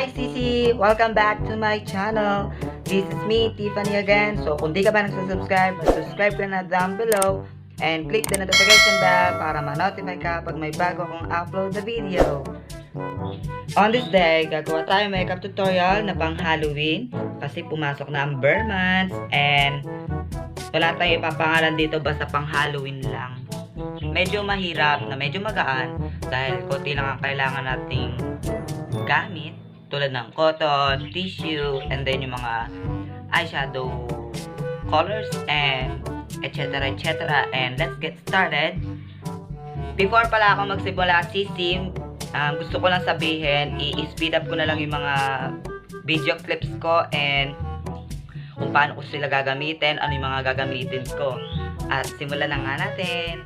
Hi Sisi! Welcome back to my channel. This is me, Tiffany again. So kung di ka pa nagsasubscribe, subscribe ka na down below and click the notification bell para ma-notify ka pag may bago akong upload na video. On this day, gagawa tayo makeup tutorial na pang Halloween kasi pumasok na ang Burr months and wala tayong ipapangalan dito basta pang Halloween lang. Medyo mahirap na medyo magaan dahil konti lang ang kailangan nating gamit tulad ng cotton, tissue, and then yung mga eyeshadow colors and etc. And let's get started. Before pala ako magsimula sisim, gusto ko lang sabihin, i-speed up ko na lang yung mga video clips ko and kung paano ko sila gagamitin, ano yung mga gagamitin ko. At simulan na nga natin.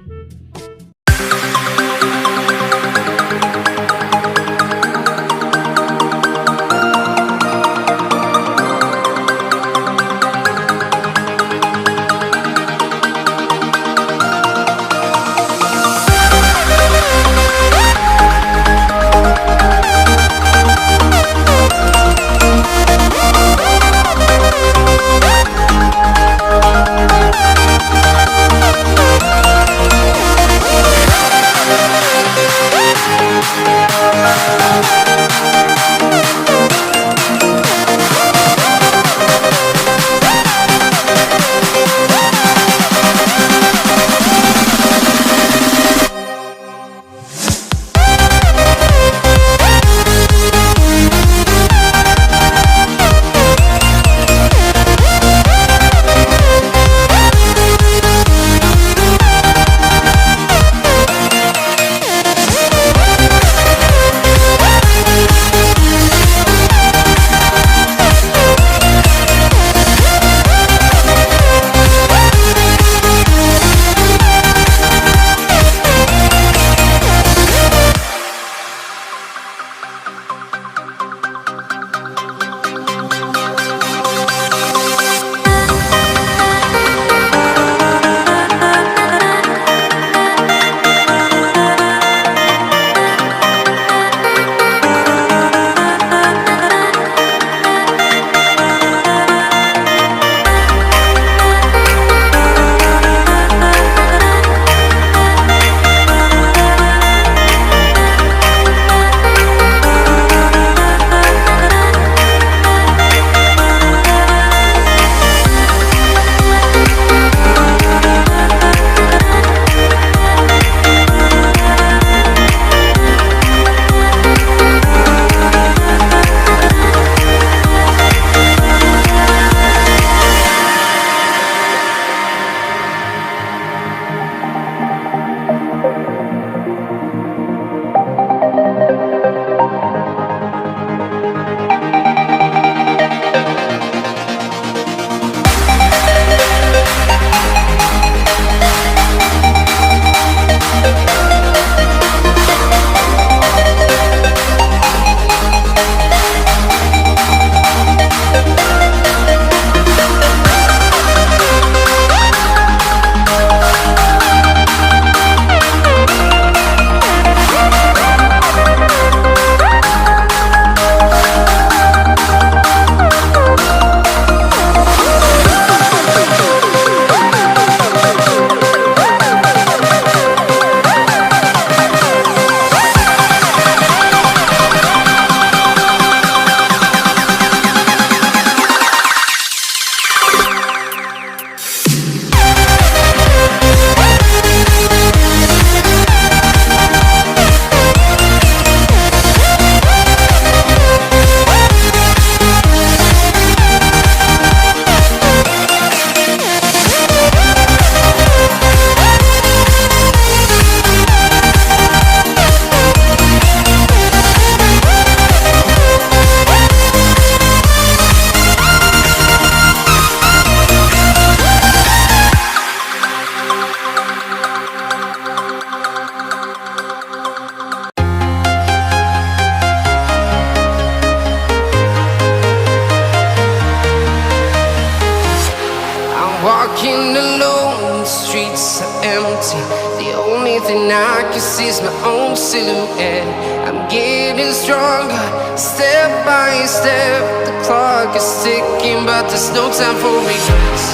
so empty. The only thing I can see is my own silhouette. I'm getting stronger, step by step. The clock is ticking, but there's no time for regrets.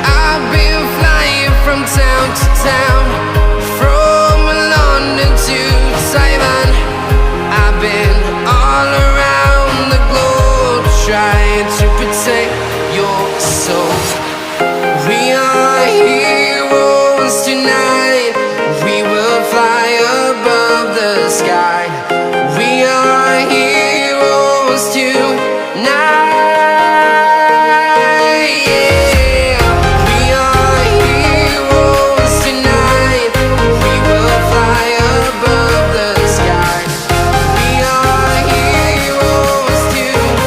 I've been flying from town to town, from London to Taiwan. I've been all around the globe, trying to protect your soul. We are heroes tonight. We will fly above the sky. We are heroes tonight. Yeah. We are heroes tonight. We will fly above the sky. We are heroes tonight.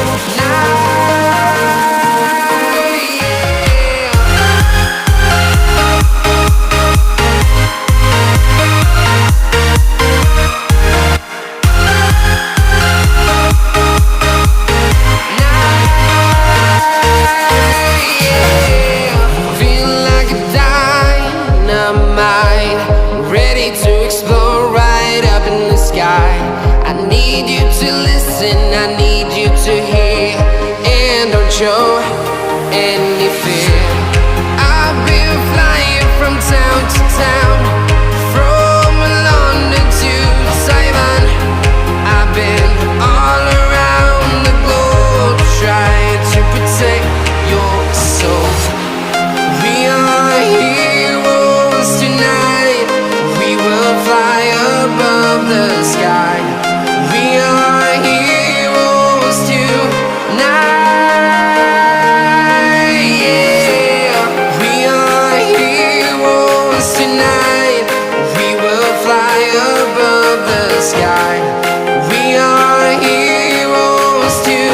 I need you to hear and don't show any fear. I've been flying from town to town, from London to Taiwan. I've been all around the globe, trying to protect your soul. We are heroes tonight. We will fly above the sky. We are heroes tonight. Yeah. We are heroes tonight. We will fly above the sky. We are heroes tonight.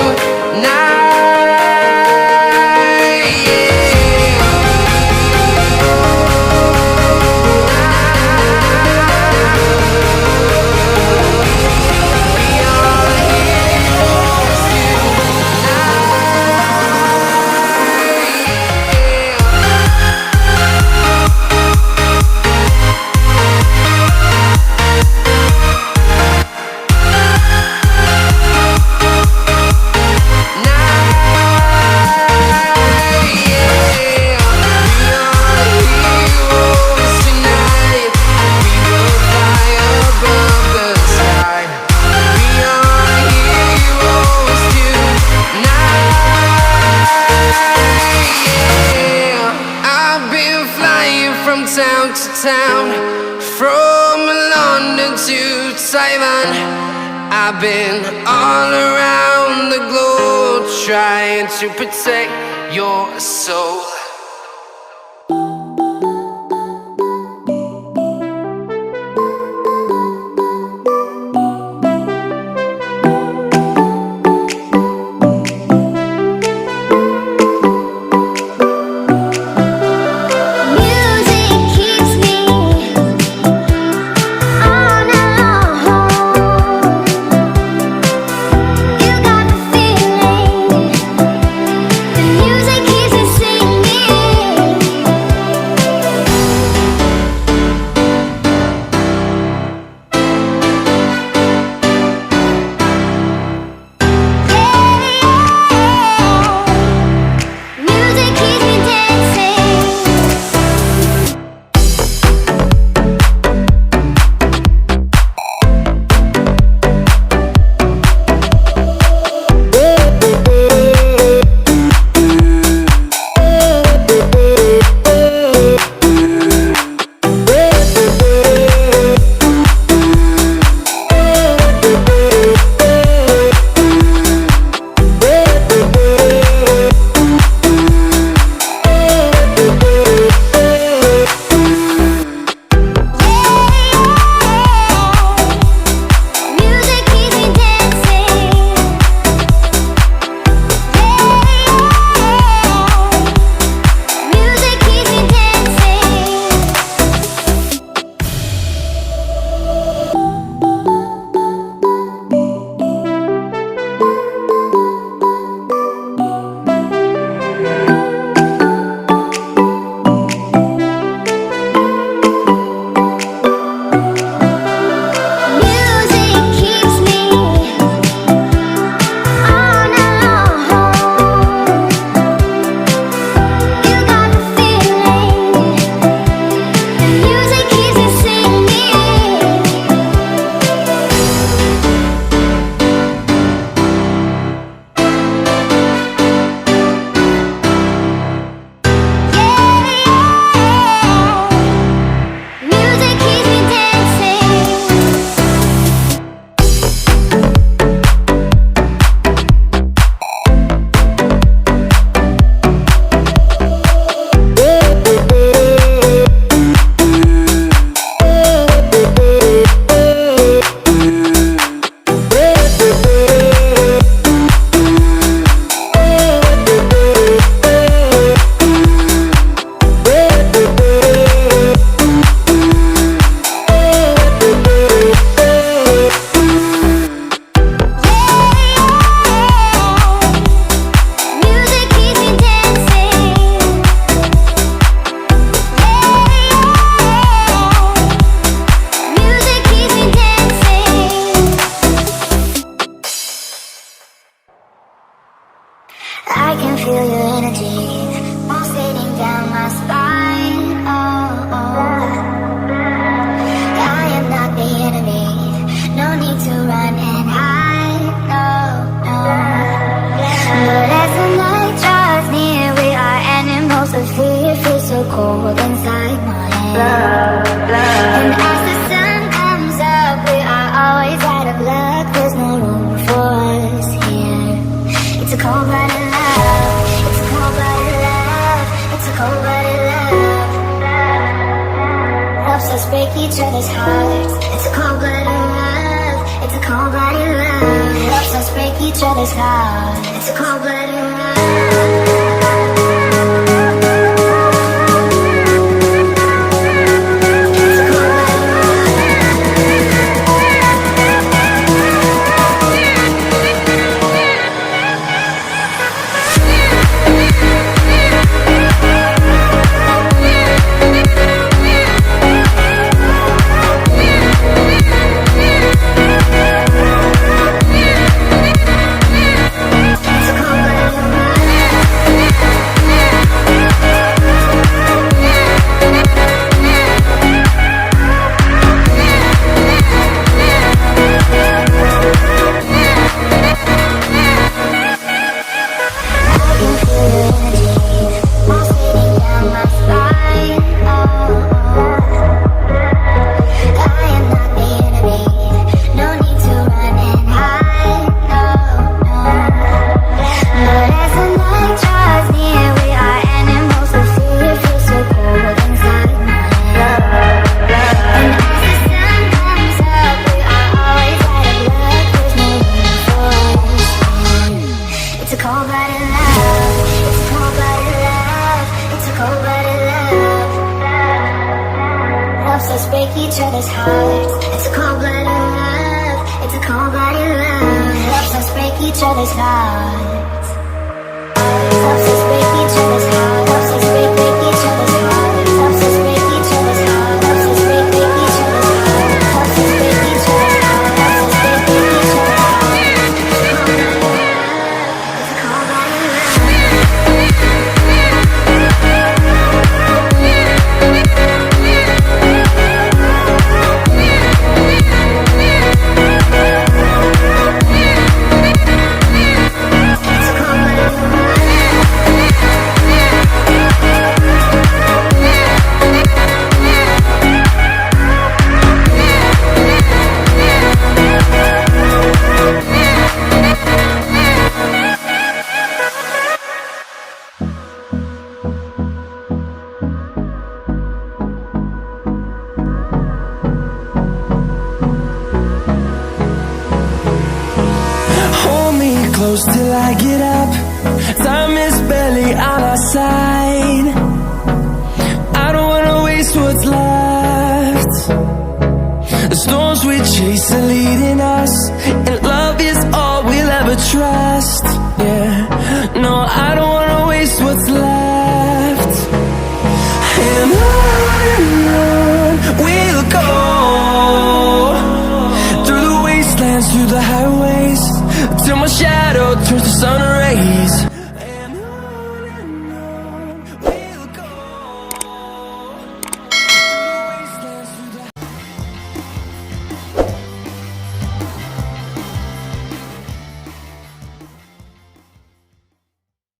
Town to town, from London to Taiwan. I've been all around the globe, trying to protect your soul. Music keeps me singing. Loves us break each other's hearts. It's a cold-blooded love. It's a cold-blooded love. Loves us break each other's hearts. It's a cold-blooded love. Break each other's hearts. It's a cold-blooded love. It's a cold-blooded love. Loves us break each other's hearts. Loves us break each other's hearts. Loves us break each other's hearts. Loves us break each other's hearts. Loves us break each other's hearts. Loves us break each other's hearts. Loves us break each other's hearts. It's a cold-blooded love. Close till I get up. Time is barely on our side. I don't wanna waste what's left. The storms we chase are leading us, and love is all we'll ever trust. Yeah, no, I don't wanna waste what's left. And on we'll go, through the wastelands, through the highways, till my shadow turns to sun rays.